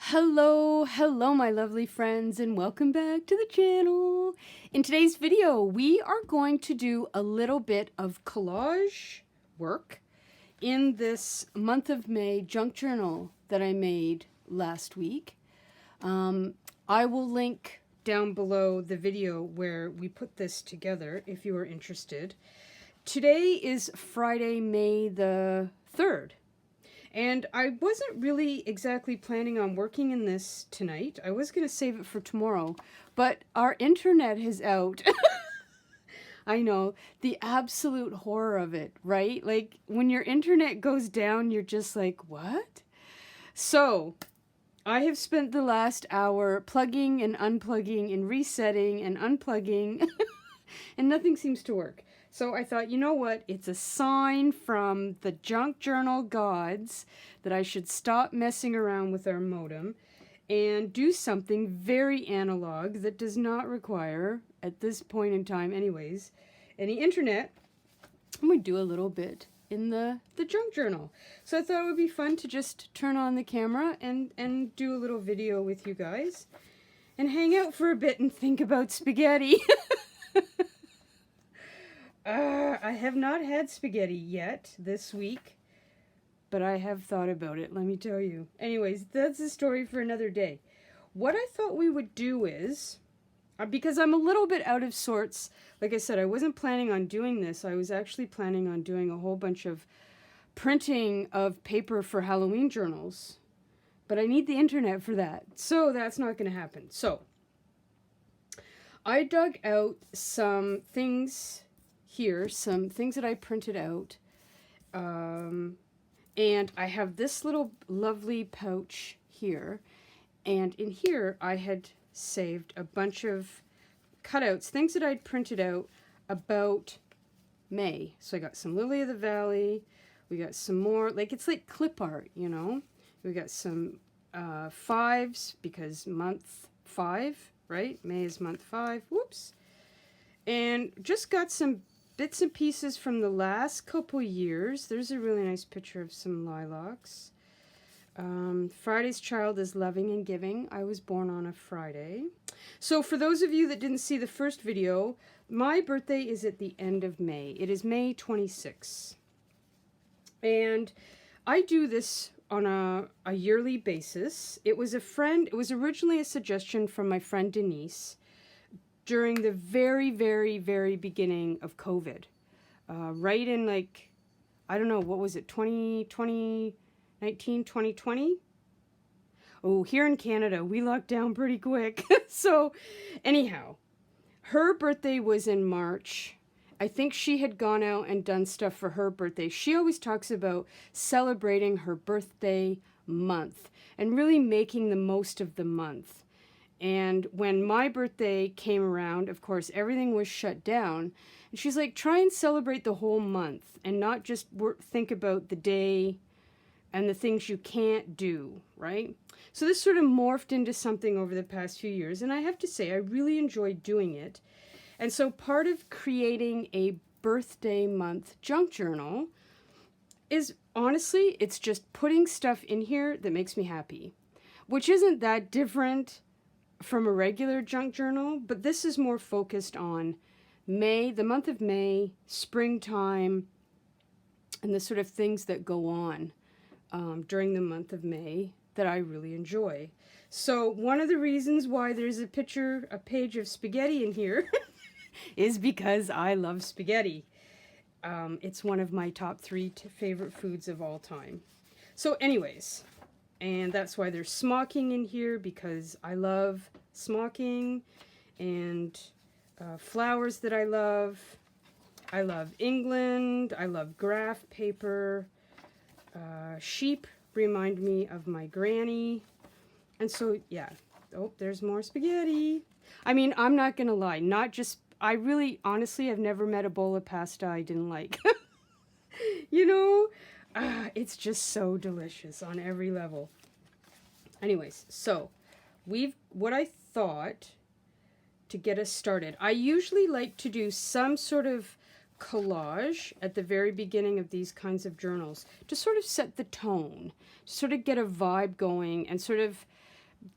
Hello, my lovely friends, and welcome back to the channel. In today's video, we are going to do a little bit of collage work in this month of May junk journal that I made last week. I will link down below the video where we put this together if you are interested. Today is Friday, May the 3rd. And I wasn't really exactly planning on working in this tonight. I was going to save it for tomorrow, but our internet is out. I know, the absolute horror of it, right? Like, when your internet goes down, you're just like, what? So, I have spent the last hour plugging and unplugging and resetting and unplugging, and nothing seems to work. So I thought, you know what? It's a sign from the junk journal gods that I should stop messing around with our modem and do something very analog that does not require, at this point in time anyways, any internet. I'm going to do a little bit in the junk journal. So I thought it would be fun to just turn on the camera and do a little video with you guys and hang out for a bit and think about spaghetti. I have not had spaghetti yet this week, but I have thought about it, let me tell you. Anyways, that's a story for another day. What I thought we would do is, because I'm a little bit out of sorts, like I said, I wasn't planning on doing this. I was actually planning on doing a whole bunch of printing of paper for Halloween journals, but I need the internet for that, so that's not going to happen. So, I dug out some things here, some things that I printed out, and I have this little lovely pouch here, and in here I had saved a bunch of cutouts, things that I'd printed out about May. So I got some Lily of the Valley, we got some more, like it's like clip art, you know, we got some fives, because month 5, right, May is month 5, whoops, and just got some bits and pieces from the last couple years. There's a really nice picture of some lilacs. Friday's child is loving and giving. I was born on a Friday. So for those of you that didn't see the first video, my birthday is at the end of May. It is May 26th. And I do this on a yearly basis. It was originally a suggestion from my friend Denise during the very, very, very beginning of COVID. Right in, like, I don't know, what was it, 2019, 2020? Oh, here in Canada, we locked down pretty quick. So, anyhow, her birthday was in March. I think she had gone out and done stuff for her birthday. She always talks about celebrating her birthday month and really making the most of the month. And when my birthday came around, of course, everything was shut down. And she's like, try and celebrate the whole month and not just think about the day and the things you can't do, right? So this sort of morphed into something over the past few years. And I have to say, I really enjoyed doing it. And so part of creating a birthday month junk journal is, honestly, it's just putting stuff in here that makes me happy, which isn't that different from a regular junk journal, but this is more focused on May, the month of May, springtime, and the sort of things that go on during the month of May that I really enjoy. So one of the reasons why there's a page of spaghetti in here is because I love spaghetti. It's one of my top 3 favorite foods of all time. So anyways, and that's why there's smocking in here, because I love smocking, and flowers that I love. I love England. I love graph paper. Sheep remind me of my granny. And so, yeah. Oh, there's more spaghetti. I mean, I'm not going to lie. I really, honestly, I've never met a bowl of pasta I didn't like. You know? It's just so delicious on every level. Anyways, so what I thought to get us started, I usually like to do some sort of collage at the very beginning of these kinds of journals to sort of set the tone, sort of get a vibe going and sort of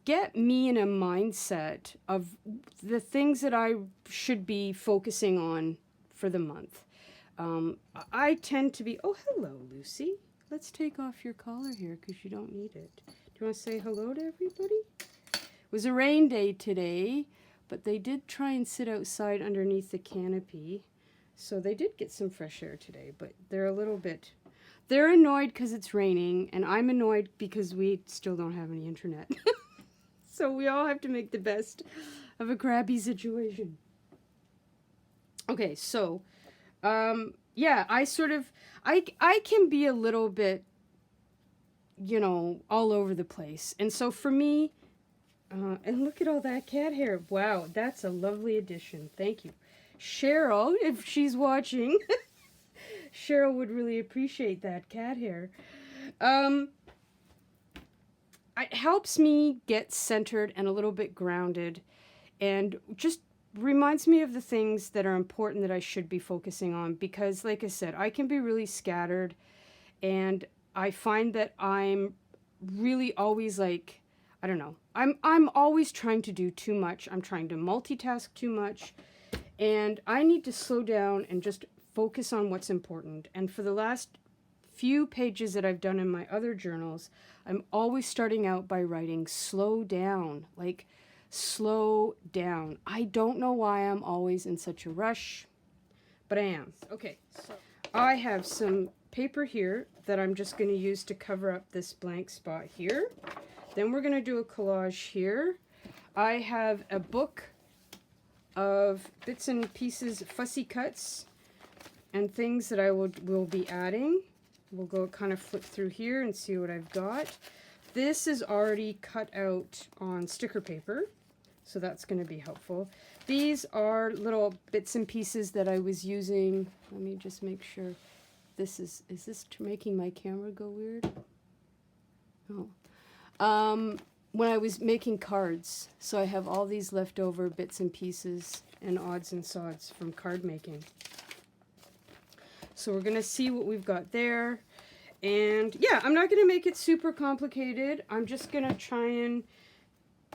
get me in a mindset of the things that I should be focusing on for the month. I tend to be, oh, hello, Lucy. Let's take off your collar here because you don't need it. Do you want to say hello to everybody? It was a rain day today, but they did try and sit outside underneath the canopy. So they did get some fresh air today, but they're a little bit, they're annoyed because it's raining, and I'm annoyed because we still don't have any internet. So we all have to make the best of a crappy situation. Okay, so, yeah, I can be a little bit, all over the place. And so for me, and look at all that cat hair. Wow, that's a lovely addition. Thank you. Cheryl, if she's watching, Cheryl would really appreciate that cat hair. It helps me get centered and a little bit grounded, and just reminds me of the things that are important that I should be focusing on, because like I said, I can be really scattered, and I find that I'm really always like, I don't know, I'm always trying to do too much. I'm trying to multitask too much, and I need to slow down and just focus on what's important. And for the last few pages that I've done in my other journals, I'm always starting out by writing slow down, like slow down. I don't know why I'm always in such a rush, but I am. Okay, so I have some paper here that I'm just going to use to cover up this blank spot here. Then we're going to do a collage here. I have a book of bits and pieces, fussy cuts, and things that I will be adding. We'll go kind of flip through here and see what I've got. This is already cut out on sticker paper, so that's going to be helpful. These are little bits and pieces that I was using. Let me just make sure. Is this making my camera go weird? Oh. When I was making cards, so I have all these leftover bits and pieces and odds and sods from card making. So we're going to see what we've got there. And yeah, I'm not going to make it super complicated. I'm just going to try and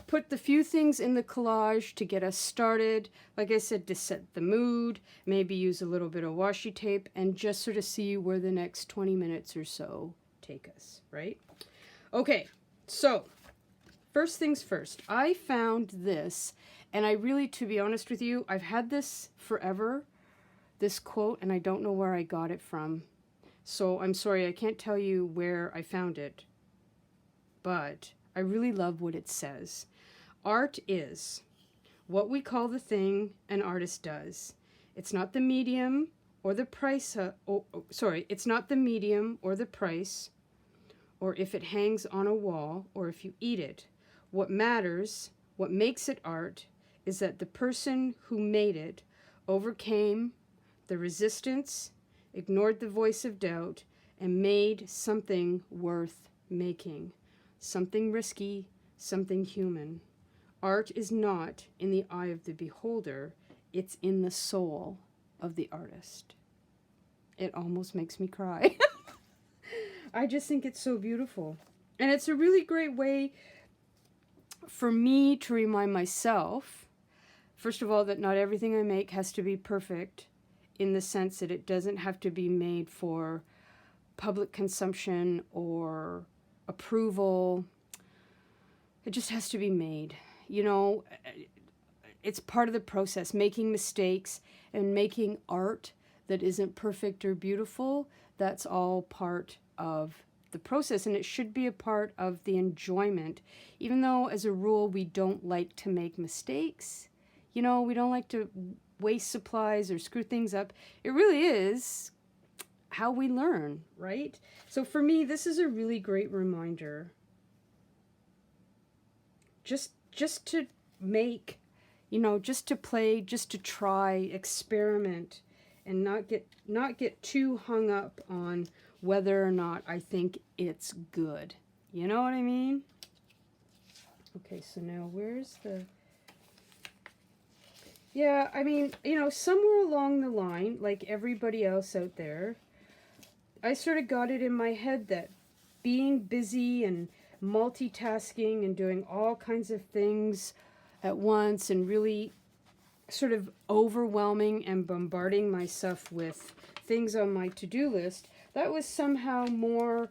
put the few things in the collage to get us started. Like I said, to set the mood, maybe use a little bit of washi tape, and just sort of see where the next 20 minutes or so take us, right? Okay, so first things first, I found this, and I really, to be honest with you, I've had this forever, this quote, and I don't know where I got it from. So I'm sorry, I can't tell you where I found it, but I really love what it says. Art is what we call the thing an artist does. It's not the medium or the price, it's not the medium or the price, or if it hangs on a wall, or if you eat it. What matters, what makes it art, is that the person who made it overcame the resistance, ignored the voice of doubt, and made something worth making. Something risky, something human. Art is not in the eye of the beholder, it's in the soul of the artist. It almost makes me cry. I just think it's so beautiful. And it's a really great way for me to remind myself, first of all, that not everything I make has to be perfect, in the sense that it doesn't have to be made for public consumption or approval. It just has to be made. It's part of the process. Making mistakes and making art that isn't perfect or beautiful, that's all part of the process, and it should be a part of the enjoyment. Even though, as a rule, we don't like to make mistakes. We don't like to waste supplies or screw things up. It really is how we learn, right? So for me, this is a really great reminder. Just to make, just to play, just to try, experiment, and not get too hung up on whether or not I think it's good. You know what I mean? Okay, so now where's the... Yeah, I mean, somewhere along the line, like everybody else out there, I sort of got it in my head that being busy and multitasking and doing all kinds of things at once and really sort of overwhelming and bombarding myself with things on my to-do list, that was somehow more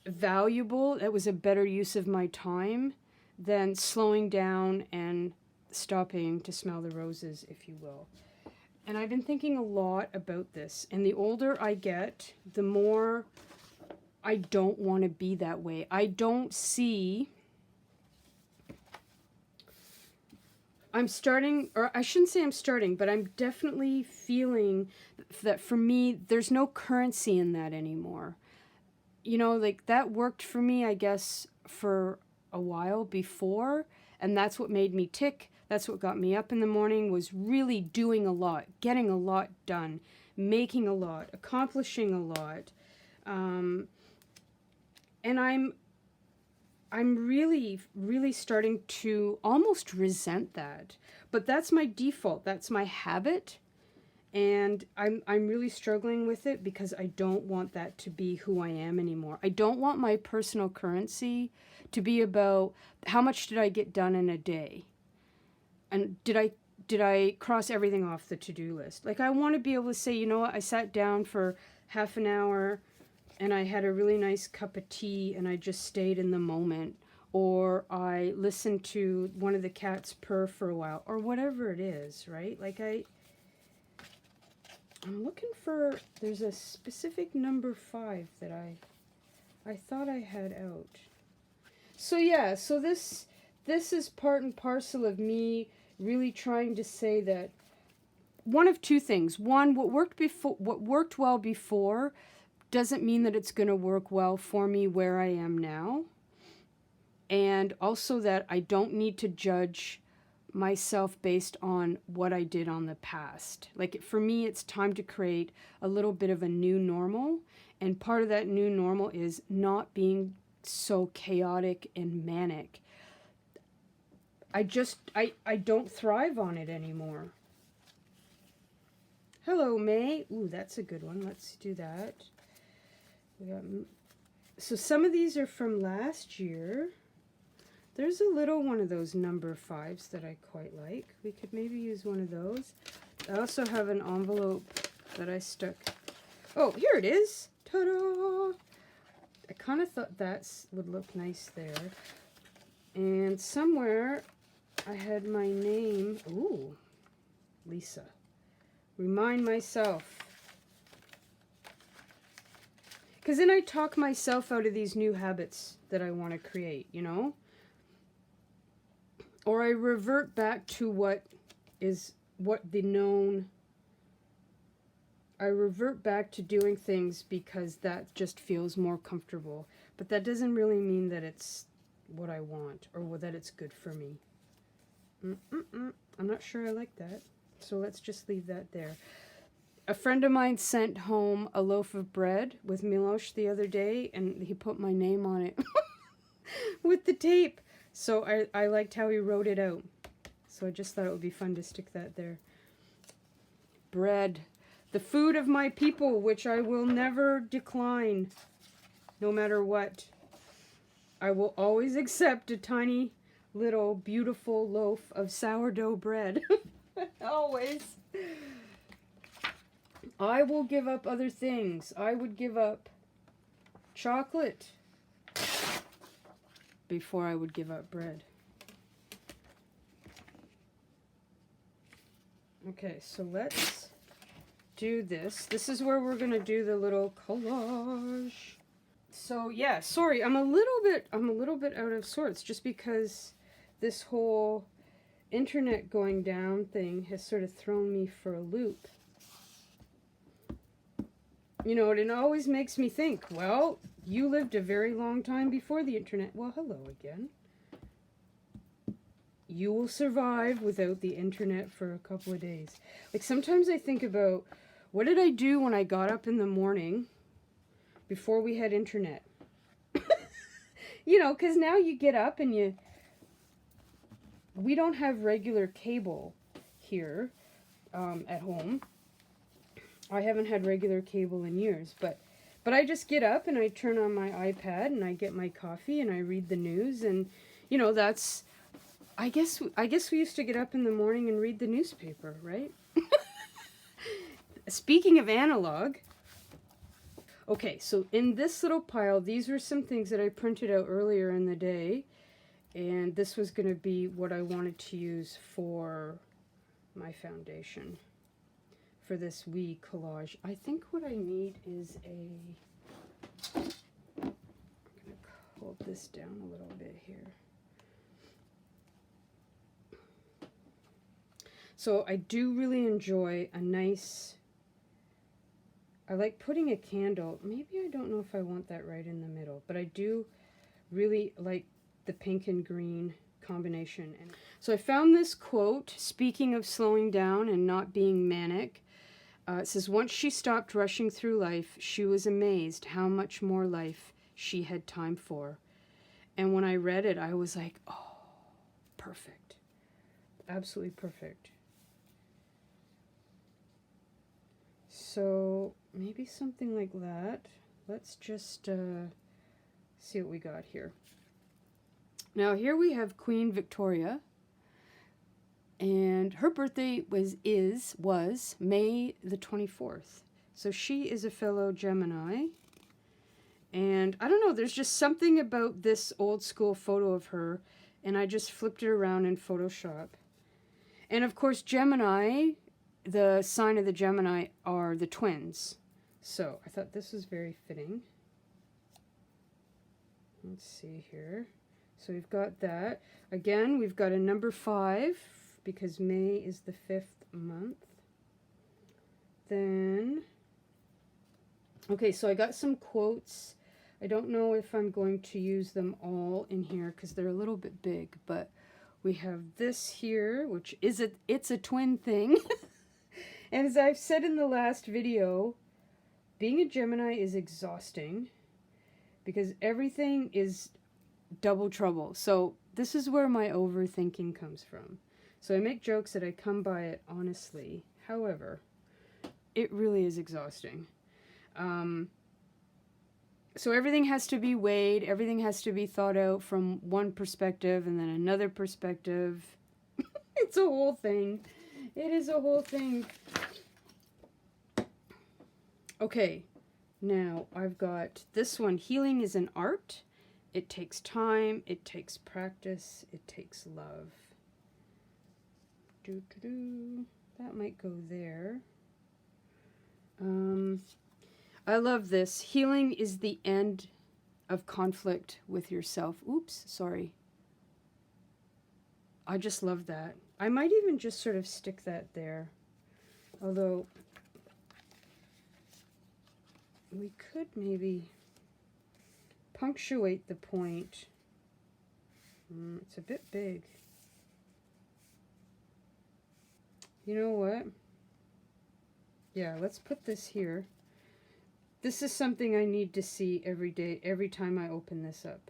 valuable. That was a better use of my time than slowing down and stopping to smell the roses, if you will. And I've been thinking a lot about this. And the older I get, the more I don't want to be that way. I don't see... I'm starting, or I shouldn't say I'm starting, but I'm definitely feeling that for me, there's no currency in that anymore. You know, like that worked for me, I guess, for a while before, and that's what made me tick. That's what got me up in the morning, was really doing a lot, getting a lot done, making a lot, accomplishing a lot. And I'm really, really starting to almost resent that. But that's my default. That's my habit. And I'm really struggling with it because I don't want that to be who I am anymore. I don't want my personal currency to be about how much did I get done in a day? And did I cross everything off the to-do list? Like, I want to be able to say, you know what, I sat down for half an hour and I had a really nice cup of tea and I just stayed in the moment. Or I listened to one of the cats purr for a while. Or whatever it is, right? Like I'm looking for, there's a specific number 5 that I thought I had out. So yeah, so this is part and parcel of me really trying to say that one of two things. One, what worked well before doesn't mean that it's going to work well for me where I am now. And also that I don't need to judge myself based on what I did on the past. Like, for me, it's time to create a little bit of a new normal. And part of that new normal is not being so chaotic and manic. I don't thrive on it anymore. Hello, May. Ooh, that's a good one. Let's do that. So some of these are from last year. There's a little one of those number 5s that I quite like. We could maybe use one of those. I also have an envelope that I stuck. Oh, here it is. Ta-da! I kind of thought that would look nice there. And somewhere I had my name. Ooh, Lisa. Remind myself. Because then I talk myself out of these new habits that I want to create, you know? Or I revert back to I revert back to doing things because that just feels more comfortable. But that doesn't really mean that it's what I want or that it's good for me. I'm not sure I like that. So let's just leave that there. A friend of mine sent home a loaf of bread with Milosh the other day, and he put my name on it with the tape. So I liked how he wrote it out. So I just thought it would be fun to stick that there. Bread. The food of my people, which I will never decline, no matter what. I will always accept a tiny, little, beautiful loaf of sourdough bread. Always. I will give up other things. I would give up chocolate before I would give up bread. Okay, so let's do this. This is where we're going to do the little collage. So yeah, sorry, I'm a little bit out of sorts just because this whole internet going down thing has sort of thrown me for a loop. You know, it always makes me think, well, you lived a very long time before the internet. Well, hello again. You will survive without the internet for a couple of days. Like, sometimes I think about, what did I do when I got up in the morning before we had internet? You know, because now you get up and we don't have regular cable here at home. I haven't had regular cable in years, but But I just get up and I turn on my iPad and I get my coffee and I read the news, and you know, that's I guess we used to get up in the morning and read the newspaper, right? Speaking of analog, okay, so in this little pile, these were some things that I printed out earlier in the day, and this was going to be what I wanted to use for my foundation for this wee collage. I think what I need is I'm going to hold this down a little bit here. So I do really enjoy a nice, I like putting a candle. Maybe I don't know if I want that right in the middle, but I do really like the pink and green combination. And so I found this quote, speaking of slowing down and not being manic. It says, once she stopped rushing through life, she was amazed how much more life she had time for. And when I read it, I was like, oh, perfect. Absolutely perfect. So maybe something like that. Let's just see what we got here. Now here we have Queen Victoria, and her birthday was May the 24th. So she is a fellow Gemini. And I don't know, there's just something about this old school photo of her, and I just flipped it around in Photoshop. And of course Gemini, the sign of the Gemini are the twins. So I thought this was very fitting. Let's see here. So we've got that. Again, we've got a number 5 because May is the 5th month. Then, okay, so I got some quotes. I don't know if I'm going to use them all in here because they're a little bit big, but we have this here, which is it's a twin thing. And as I've said in the last video, being a Gemini is exhausting because everything is double trouble. So this is where my overthinking comes from. So I make jokes that I come by it honestly. However, it really is exhausting. So everything has to be weighed. Everything has to be thought out from one perspective and then another perspective. It's a whole thing. It is a whole thing. Okay, now I've got this one. Healing is an art. It takes time. It takes practice. It takes love. That might go there. I love this. Healing is the end of conflict with yourself. Oops, sorry. I just love that. I might even just sort of stick that there. Although, we could maybe punctuate the point. It's a bit big. You know what? Yeah, let's put this here. This is something I need to see every day, every time I open this up.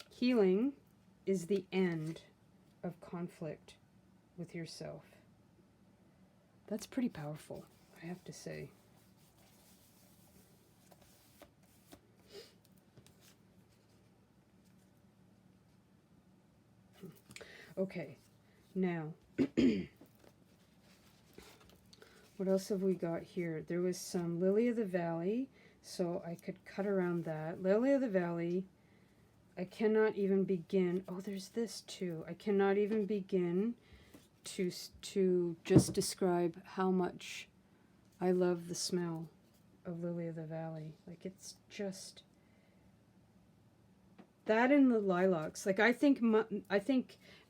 Healing is the end of conflict with yourself. That's pretty powerful, I have to say. Okay, now, what else have we got here? There was some Lily of the Valley, so I could cut around that. Lily of the Valley, I cannot even begin. Oh, there's this too. I cannot even begin to just describe how much I love the smell of Lily of the Valley. Like, it's just that and the lilacs. Like, I think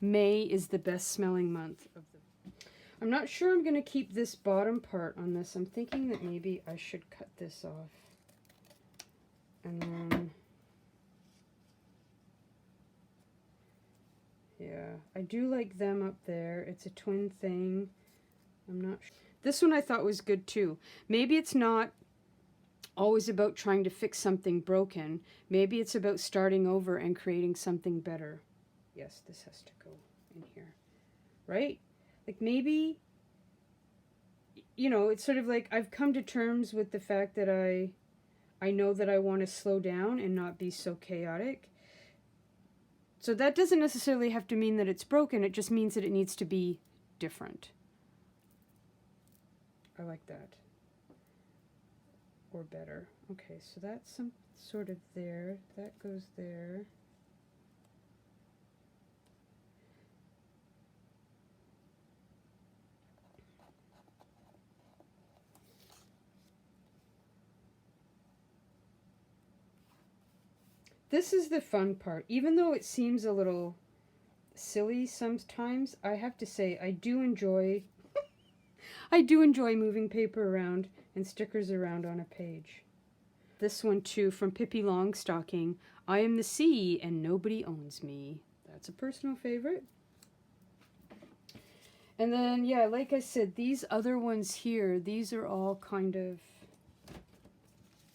May is the best smelling month of the. I'm not sure I'm going to keep this bottom part on this. I'm thinking that maybe I should cut this off. And then, yeah, I do like them up there. It's a twin thing. I'm not sure. This one I thought was good too. Maybe it's not always about trying to fix something broken. Maybe it's about starting over and creating something better. Yes, this has to go in here. Right? Like, maybe, you know, it's sort of like I've come to terms with the fact that I know that I want to slow down and not be so chaotic. So that doesn't necessarily have to mean that it's broken. It just means that it needs to be different. I like that. Or better. Okay, so that's some sort of there. That goes there. This is the fun part. Even though it seems a little silly sometimes, I have to say I do enjoy I do enjoy moving paper around and stickers around on a page. This one too, from Pippi Longstocking. I am the sea and nobody owns me. That's a personal favorite. And then, yeah, like I said, these other ones here, these are all kind of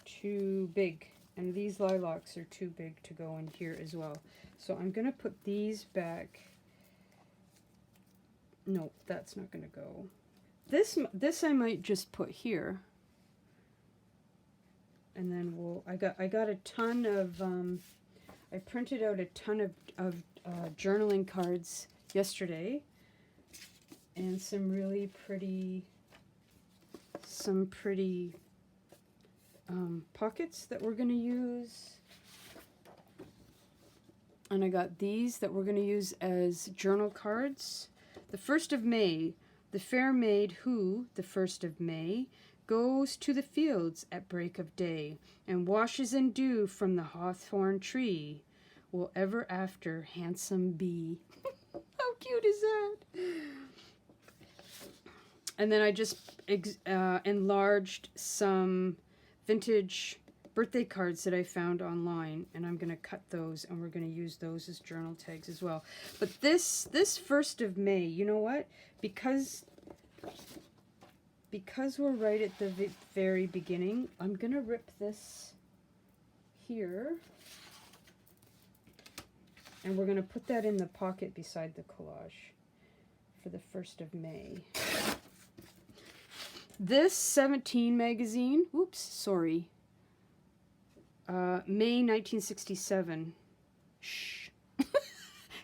too big. And these lilacs are too big to go in here as well. So I'm going to put these back. No, that's not going to go. This I might just put here. And then I got a ton of, I printed out a ton of journaling cards yesterday. And some really pretty, pockets that we're going to use. And I got these that we're going to use as journal cards. The 1st of May, the fair maid who, the 1st of May, goes to the fields at break of day, and washes in dew from the hawthorn tree, will ever after handsome be. How cute is that? And then I just enlarged some vintage birthday cards that I found online, and I'm going to cut those, and we're going to use those as journal tags as well. But this 1st of May, you know what? Because we're right at the very beginning, I'm going to rip this here, and we're going to put that in the pocket beside the collage for the 1st of May. This 17 magazine, oops, sorry, May 1967. Shh.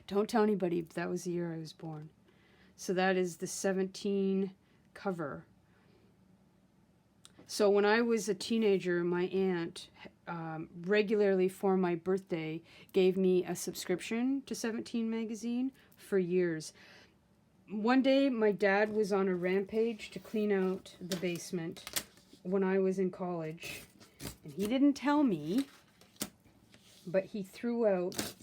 Don't tell anybody, that was the year I was born. So that is the 17 cover. So when I was a teenager, my aunt regularly for my birthday gave me a subscription to 17 magazine for years. One day, my dad was on a rampage to clean out the basement when I was in college. And he didn't tell me, but he threw out,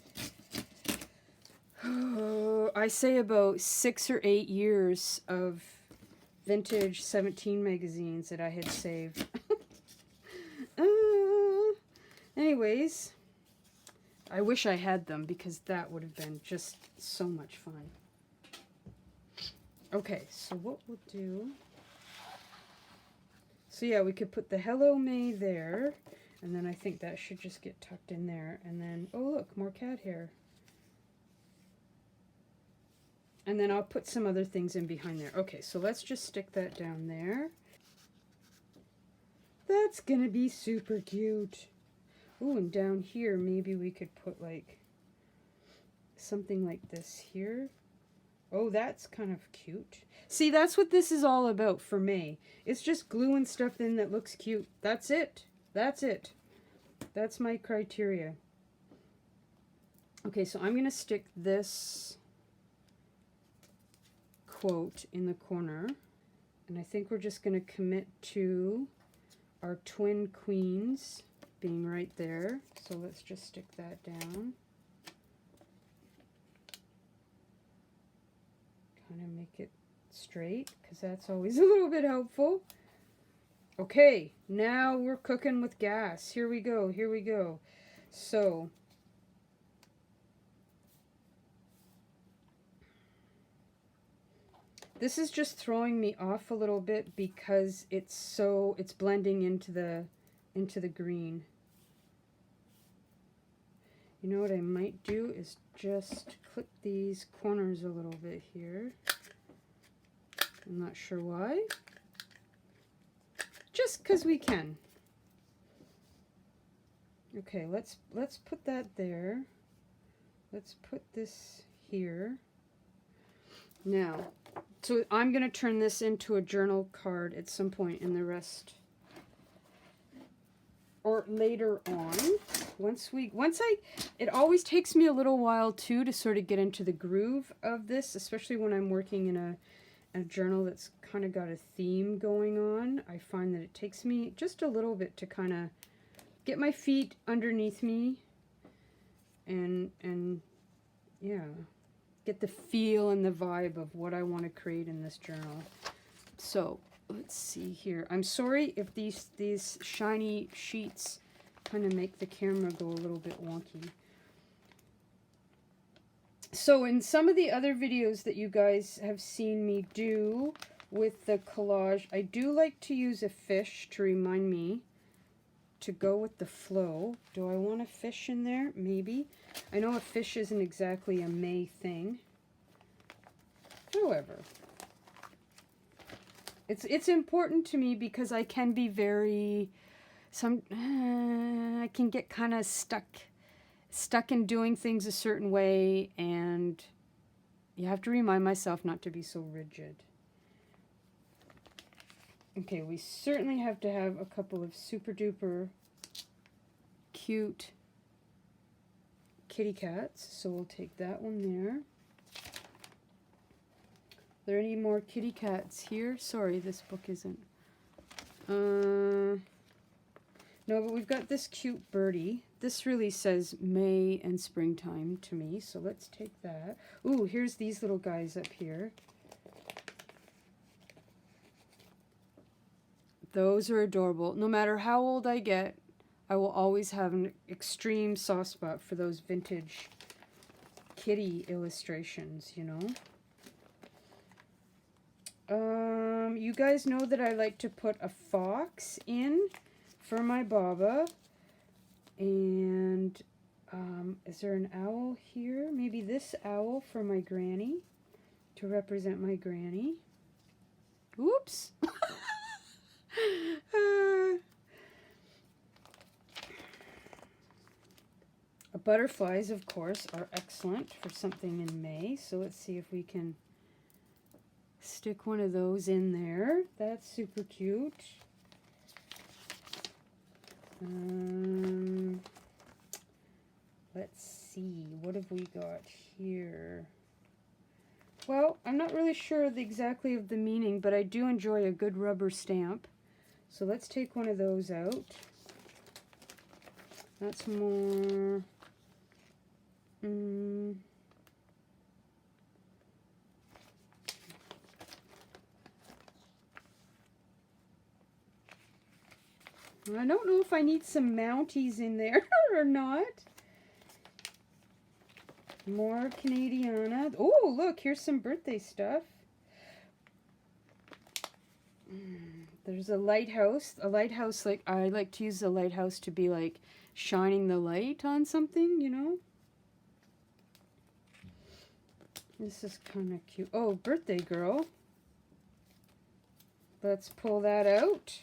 I say about 6 or 8 years of vintage 17 magazines that I had saved. Anyways, I wish I had them because that would have been just so much fun. Okay, so what we'll do, so yeah, we could put the Hello May there, and then I think that should just get tucked in there, and then, oh look, more cat hair. And then I'll put some other things in behind there. Okay, so let's just stick that down there. That's gonna be super cute. Ooh, and down here, maybe we could put like something like this here. Oh, that's kind of cute. See, that's what this is all about for May. It's just gluing stuff in that looks cute. That's it. That's it. That's my criteria. Okay, so I'm going to stick this quote in the corner. And I think we're just going to commit to our twin queens being right there. So let's just stick that down. Kind of make it straight, because that's always a little bit helpful. Okay, now we're cooking with gas. Here we go, here we go. So, this is just throwing me off a little bit because it's blending into the green. You know what I might do is just clip these corners a little bit here. I'm not sure why. Just because we can. Okay, let's put that there. Let's put this here. Now, so I'm going to turn this into a journal card at some point in the rest, or later on. It always takes me a little while too to sort of get into the groove of this, especially when I'm working in a journal that's kind of got a theme going on. I find that it takes me just a little bit to kind of get my feet underneath me and yeah, get the feel and the vibe of what I want to create in this journal. So let's see here. I'm sorry if these shiny sheets kind of make the camera go a little bit wonky. So in some of the other videos that you guys have seen me do with the collage, I do like to use a fish to remind me to go with the flow. Do I want a fish in there? Maybe. I know a fish isn't exactly a May thing. However, it's important to me because I can be very I can get kind of stuck in doing things a certain way, and you have to remind myself not to be so rigid. Okay, we certainly have to have a couple of super duper cute kitty cats, so we'll take that one there. Are there any more kitty cats here? Sorry, this book isn't. No, but we've got this cute birdie. This really says May and springtime to me, so let's take that. Ooh, here's these little guys up here. Those are adorable. No matter how old I get, I will always have an extreme soft spot for those vintage kitty illustrations, you know. You guys know that I like to put a fox in for my Baba. And is there an owl here? Maybe this owl for my granny, to represent my granny. Oops. Butterflies, of course, are excellent for something in May. So let's see if we can stick one of those in there. That's super cute. Let's see, what have we got here? Well, I'm not really sure exactly of the meaning, but I do enjoy a good rubber stamp. So let's take one of those out. That's more... I don't know if I need some Mounties in there or not. More Canadiana. Oh, look, here's some birthday stuff. There's a lighthouse. A lighthouse, like, I like to use the lighthouse to be like shining the light on something, you know. This is kind of cute. Oh, birthday girl. Let's pull that out.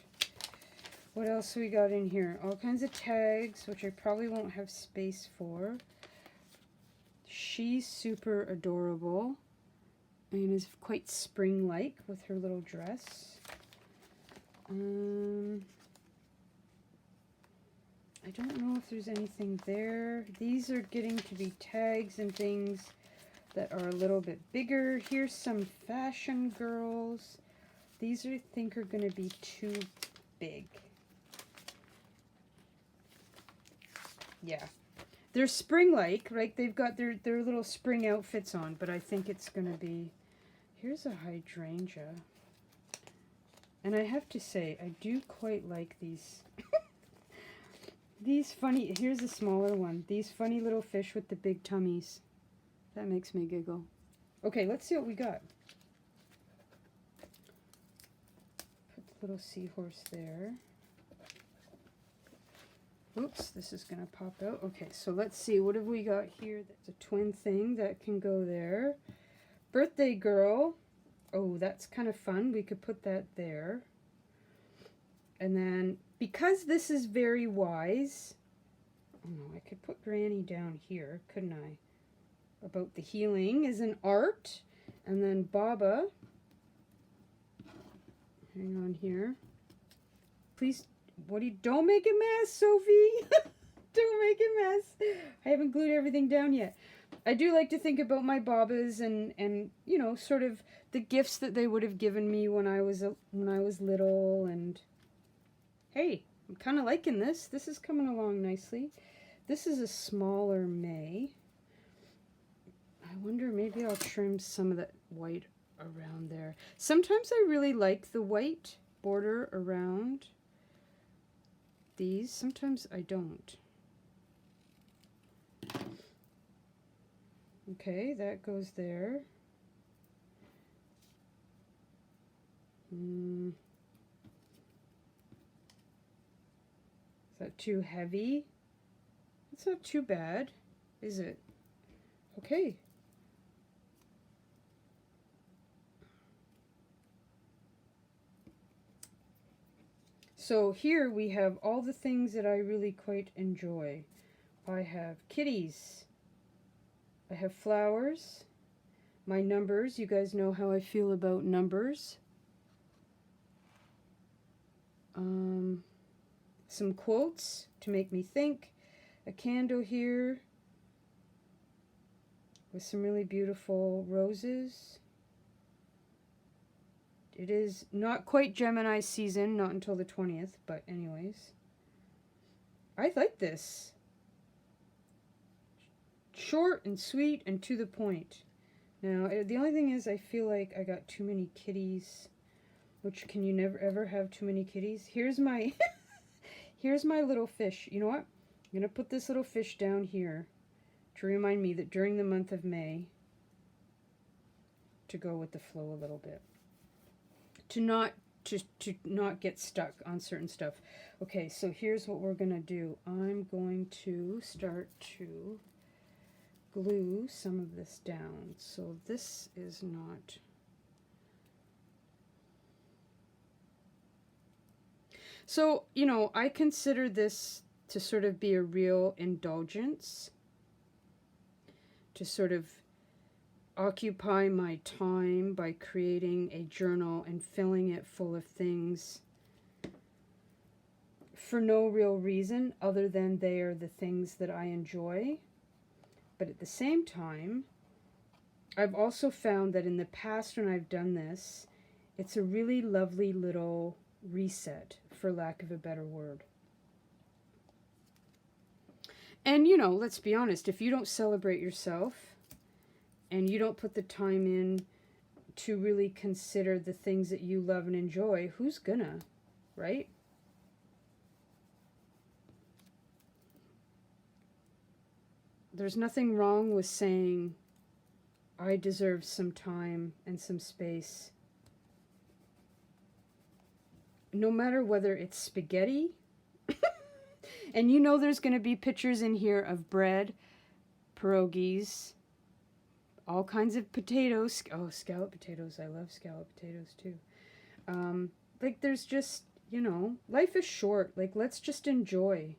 What else we got in here? All kinds of tags, which I probably won't have space for. She's super adorable and is quite spring-like with her little dress. I don't know if there's anything there. These are getting to be tags and things that are a little bit bigger. Here's some fashion girls. These I think are going to be too big. Yeah. They're spring-like, right? They've got their little spring outfits on, but I think it's going to be... Here's a hydrangea. And I have to say, I do quite like these... these funny... Here's a smaller one. These funny little fish with the big tummies. That makes me giggle. Okay, let's see what we got. Put the little seahorse there. Oops, this is going to pop out. Okay, so let's see. What have we got here? That's a twin thing that can go there. Birthday girl. Oh, that's kind of fun. We could put that there. And then, because this is very wise, Oh no, I could put Granny down here, couldn't I? About the healing is an art. And then Baba. Hang on here. Please, don't make a mess, Sophie. Don't make a mess. I haven't glued everything down yet. I do like to think about my Babas and you know, sort of the gifts that they would have given me when I was little. And hey, I'm kind of liking this. This is coming along nicely. This is a smaller May. I wonder, maybe I'll trim some of that white around there. Sometimes I really like the white border around these. Sometimes I don't. Okay, that goes there. Is that too heavy? It's not too bad, is it? Okay. So here we have all the things that I really quite enjoy. I have kitties. I have flowers. My numbers. You guys know how I feel about numbers. Some quotes to make me think. A candle here with some really beautiful roses. It is not quite Gemini season, not until the 20th, but anyways. I like this. Short and sweet and to the point. Now, the only thing is I feel like I got too many kitties. Which, can you never ever have too many kitties? Here's my here's my little fish. You know what? I'm going to put this little fish down here to remind me that during the month of May, to go with the flow a little bit. To not get stuck on certain stuff. Okay, so here's what we're going to do. I'm going to start to glue some of this down. So this is not... So, you know, I consider this to sort of be a real indulgence, to sort of occupy my time by creating a journal and filling it full of things for no real reason other than they are the things that I enjoy. But at the same time, I've also found that in the past when I've done this, it's a really lovely little reset, for lack of a better word. And, you know, let's be honest, if you don't celebrate yourself and you don't put the time in to really consider the things that you love and enjoy, who's gonna, right? There's nothing wrong with saying, I deserve some time and some space. No matter whether it's spaghetti, and you know there's going to be pictures in here of bread, pierogies, all kinds of potatoes. Oh, scalloped potatoes. I love scalloped potatoes too. Like there's just, you know, life is short. Like let's just enjoy.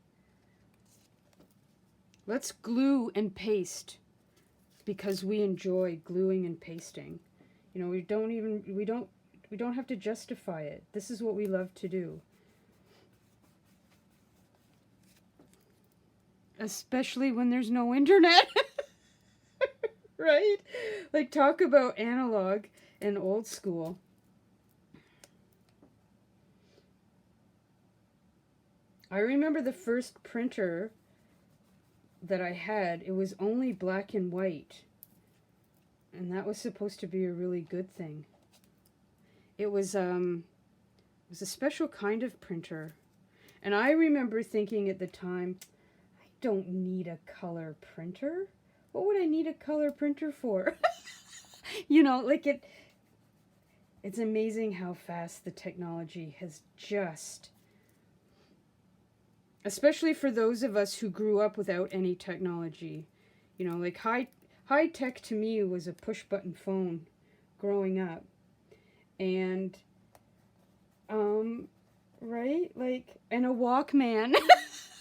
Let's glue and paste because we enjoy gluing and pasting. You know, we don't have to justify it. This is what we love to do. Especially when there's no internet. Right? Like, talk about analog and old school. I remember the first printer that I had, it was only black and white. And that was supposed to be a really good thing. It was a special kind of printer. And I remember thinking at the time, I don't need a color printer. What would I need a color printer for? You know, like it's amazing how fast the technology has just, especially for those of us who grew up without any technology. You know, like high tech to me was a push button phone growing up. And, right, like, and a Walkman,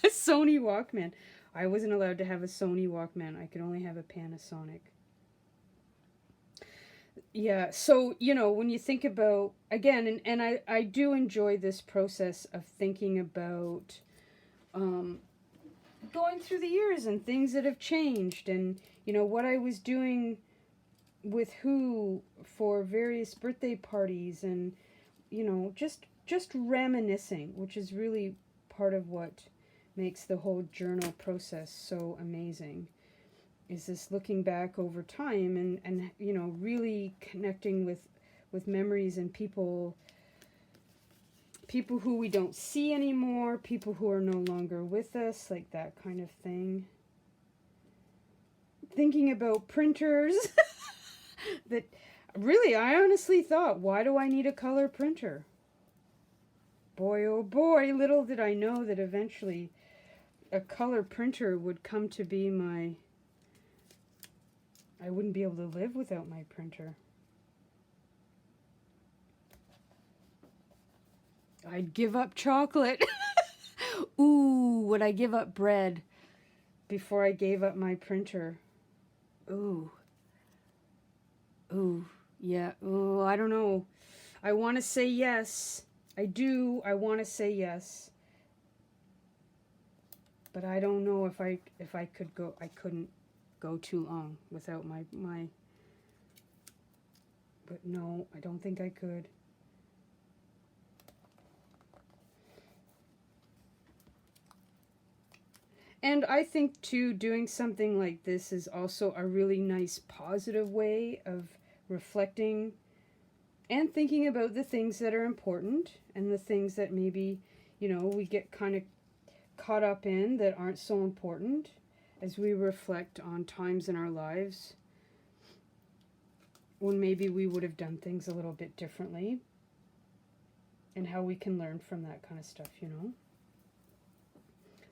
a Sony Walkman. I wasn't allowed to have a Sony Walkman. I could only have a Panasonic. Yeah, so, you know, when you think about, again, and I do enjoy this process of thinking about going through the years and things that have changed and, you know, what I was doing with who for various birthday parties and, you know, just reminiscing, which is really part of what makes the whole journal process so amazing, is this looking back over time and you know, really connecting with memories and people who we don't see anymore, people who are no longer with us, like that kind of thing. Thinking about printers that really, I honestly thought, why do I need a color printer? Boy, oh boy, little did I know that eventually a color printer would come to be I wouldn't be able to live without my printer. I'd give up chocolate. Ooh, would I give up bread before I gave up my printer? Ooh. Ooh, yeah. Ooh, I don't know. I want to say yes. I do. I want to say yes. But I don't know if I could go. I couldn't go too long without my but no, I don't think I could. And I think too, doing something like this is also a really nice positive way of reflecting and thinking about the things that are important and the things that maybe, you know, we get kind of caught up in that aren't so important, as we reflect on times in our lives when maybe we would have done things a little bit differently, and how we can learn from that kind of stuff, you know?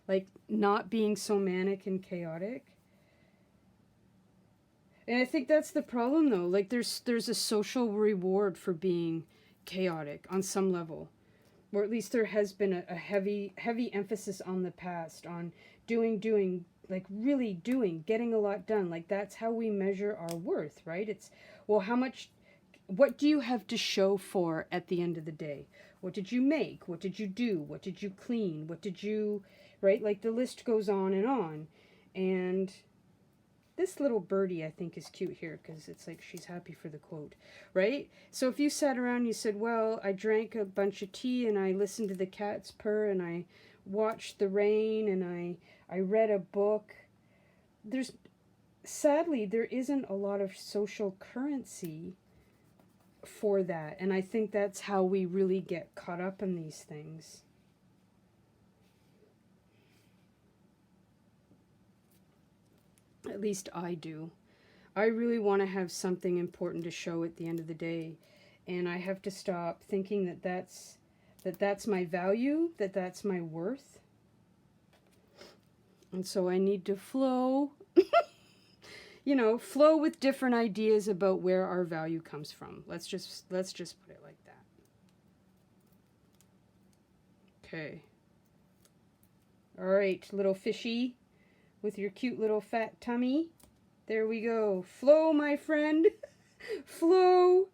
Like not being so manic and chaotic. And I think that's the problem though. Like there's a social reward for being chaotic on some level. Or at least there has been a heavy emphasis on the past, on doing, like really doing, getting a lot done. Like that's how we measure our worth, right? It's, well, what do you have to show for at the end of the day? What did you make? What did you do? What did you clean? What did you, right? Like the list goes on and on. And this little birdie, I think, is cute here because it's like she's happy for the quote, right? So if you sat around and you said, well, I drank a bunch of tea and I listened to the cats purr and I watched the rain and I read a book, sadly, there isn't a lot of social currency for that. And I think that's how we really get caught up in these things. At least I do. I really want to have something important to show at the end of the day. And I have to stop thinking that that's my value, that that's my worth. And so I need to flow, you know, flow with different ideas about where our value comes from. Let's just put it like that. Okay. All right, little fishy with your cute little fat tummy. There we go. Flow, my friend. Flow.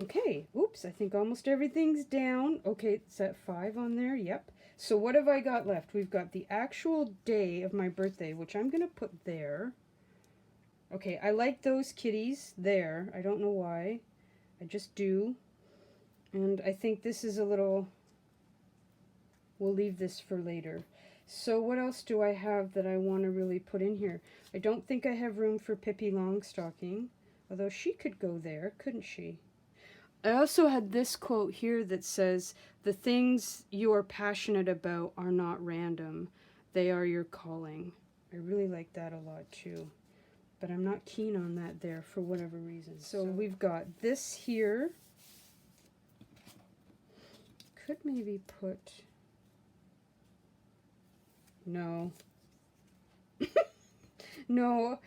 Okay. Oops, I think almost everything's down. Okay, is that 5 on there? Yep. So what have I got left? We've got the actual day of my birthday, which I'm going to put there. Okay, I like those kitties there. I don't know why. I just do. And I think this is a little... We'll leave this for later. So what else do I have that I want to really put in here? I don't think I have room for Pippi Longstocking, although she could go there, couldn't she? I also had this quote here that says, the things you are passionate about are not random. They are your calling. I really like that a lot too. But I'm not keen on that there for whatever reason. So we've got this here. Could maybe put... No. No.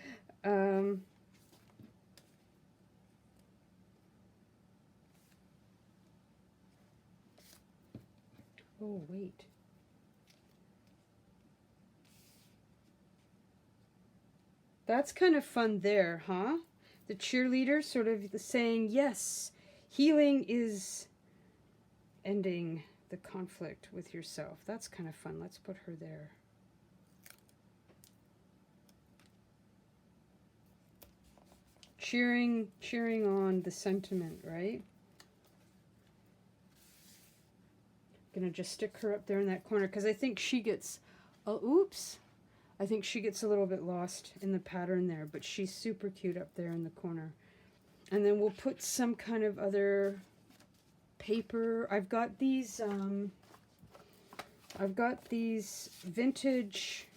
Oh, wait. That's kind of fun there, huh? The cheerleader sort of saying, yes, healing is ending the conflict with yourself. That's kind of fun. Let's put her there. Cheering on the sentiment, right? Gonna just stick her up there in that corner because I think she gets, oh, oops. I think she gets a little bit lost in the pattern there, but she's super cute up there in the corner. And then we'll put some kind of other paper. I've got these vintage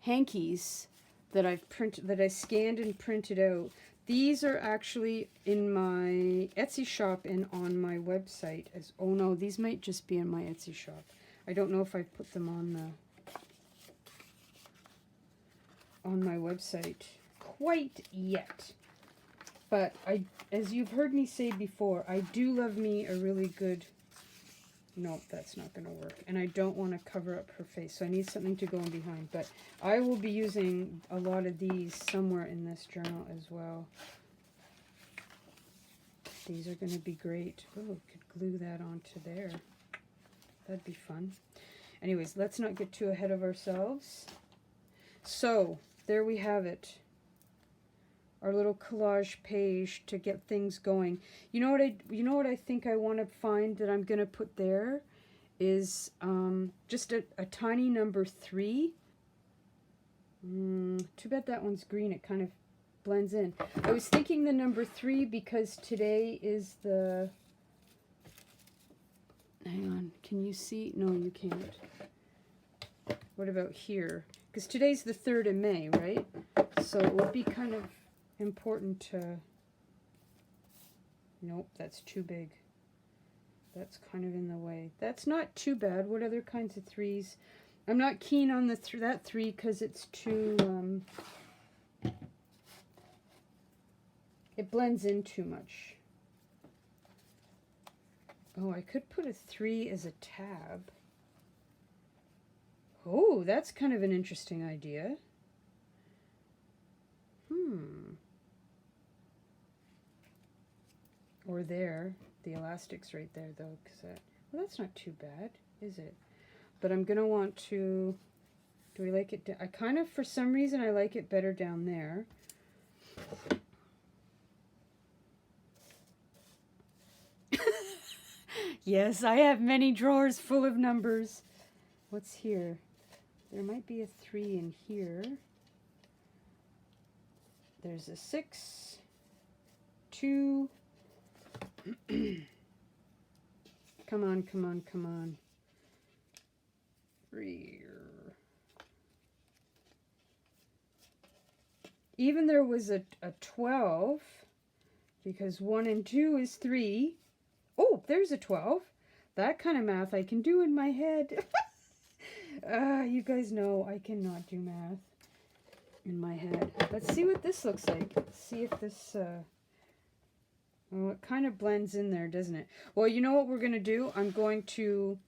hankies that I scanned and printed out. These are actually in my Etsy shop and on my website. Oh no, these might just be in my Etsy shop. I don't know if I put them on my website quite yet. But as you've heard me say before, I do love me a really good... Nope, that's not going to work. And I don't want to cover up her face, so I need something to go in behind. But I will be using a lot of these somewhere in this journal as well. These are going to be great. Oh, could glue that onto there. That'd be fun. Anyways, let's not get too ahead of ourselves. So, there we have it. Our little collage page to get things going. You know what I think I want to find that I'm going to put there is just a tiny number 3. Too bad that one's green. It kind of blends in. I was thinking the number 3 because today is the... Hang on. Can you see? No, you can't. What about here? Because today's the 3rd of May, right? So it would be kind of important to... Nope, that's too big. That's kind of in the way. That's not too bad. What other kinds of 3s? I'm not keen on that 3 because it's too... it blends in too much. Oh, I could put a 3 as a tab. Oh, that's kind of an interesting idea. Or there. The elastic's right there, though. Well, that's not too bad, is it? But I'm going to want to... Do I like it? I kind of, for some reason, I like it better down there. Yes, I have many drawers full of numbers. What's here? There might be a 3 in here. There's a 6, 2. Come on, come on, come on. 3. Even there was a 12, because 1 and 2 is 3. Oh, there's a 12. That kind of math I can do in my head. You guys know I cannot do math in my head. Let's see what this looks like. Let's see if this... Oh, it kind of blends in there, doesn't it? Well, you know what we're going to do? I'm going to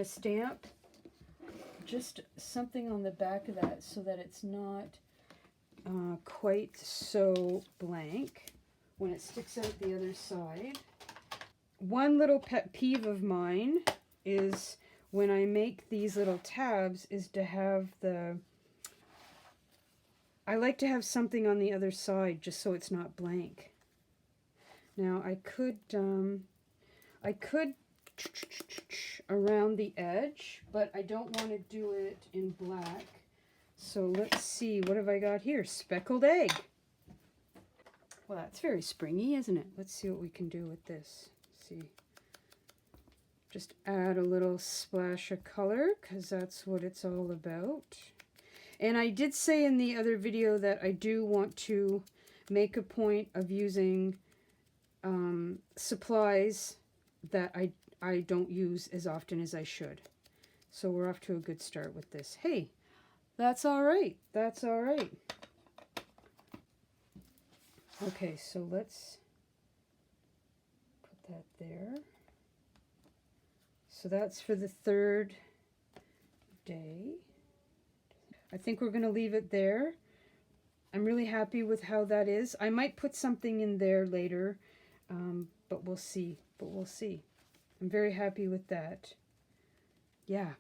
stamp just something on the back of that so that it's not quite so blank when it sticks out the other side. One little pet peeve of mine is when I make these little tabs is to have I like to have something on the other side just so it's not blank. Now I could around the edge, but I don't want to do it in black. So let's see, what have I got here? Speckled egg. Well, that's very springy, isn't it? Let's see what we can do with this. Let's see. Just add a little splash of color because that's what it's all about. And I did say in the other video that I do want to make a point of using supplies that I don't use as often as I should. So we're off to a good start with this. Hey, that's all right. That's all right. Okay, so let's put that there. So that's for the 3rd day. I think we're going to leave it there. I'm really happy with how that is. I might put something in there later, but we'll see. I'm very happy with that. Yeah.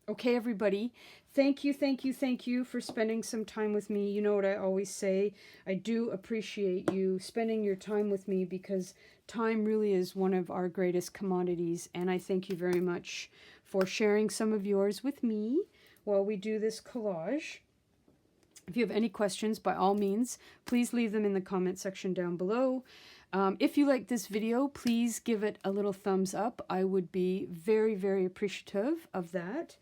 Okay, everybody. Thank you for spending some time with me. You know what I always say. I do appreciate you spending your time with me because time really is one of our greatest commodities. And I thank you very much for sharing some of yours with me while we do this collage. If you have any questions, by all means, please leave them in the comment section down below. If you like this video, please give it a little thumbs up. I would be very, very appreciative of that.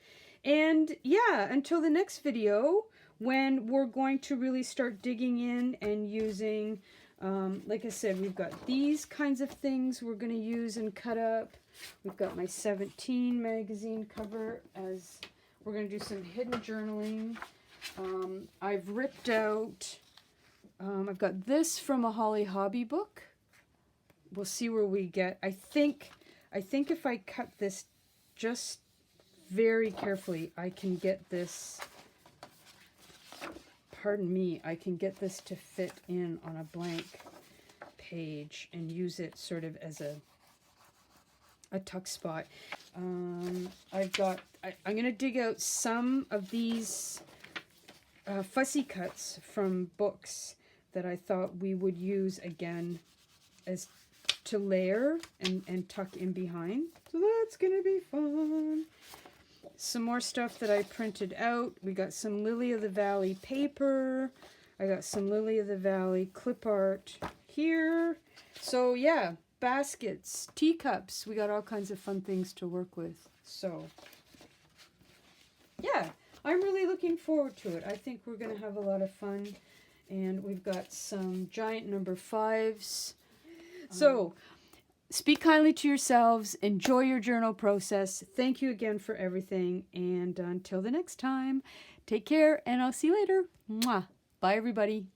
And yeah, until the next video, when we're going to really start digging in and using, like I said, we've got these kinds of things we're going to use and cut up. We've got my 17 magazine cover as we're going to do some hidden journaling. I've ripped out, I've got this from a Holly Hobby book. We'll see where we get. I think if I cut this just very carefully, I can get this, pardon me, I can get this to fit in on a blank page and use it sort of as a tuck spot. I'm going to dig out some of these fussy cuts from books that I thought we would use again as to layer and tuck in behind. So that's gonna be fun. Some more stuff that I printed out. We got some Lily of the Valley paper. I got some Lily of the Valley clip art here. So yeah, baskets, teacups. We got all kinds of fun things to work with. So yeah, I'm really looking forward to it. I think we're going to have a lot of fun. And we've got some giant number 5s. So, speak kindly to yourselves. Enjoy your journal process. Thank you again for everything. And until the next time, take care and I'll see you later. Mwah. Bye, everybody.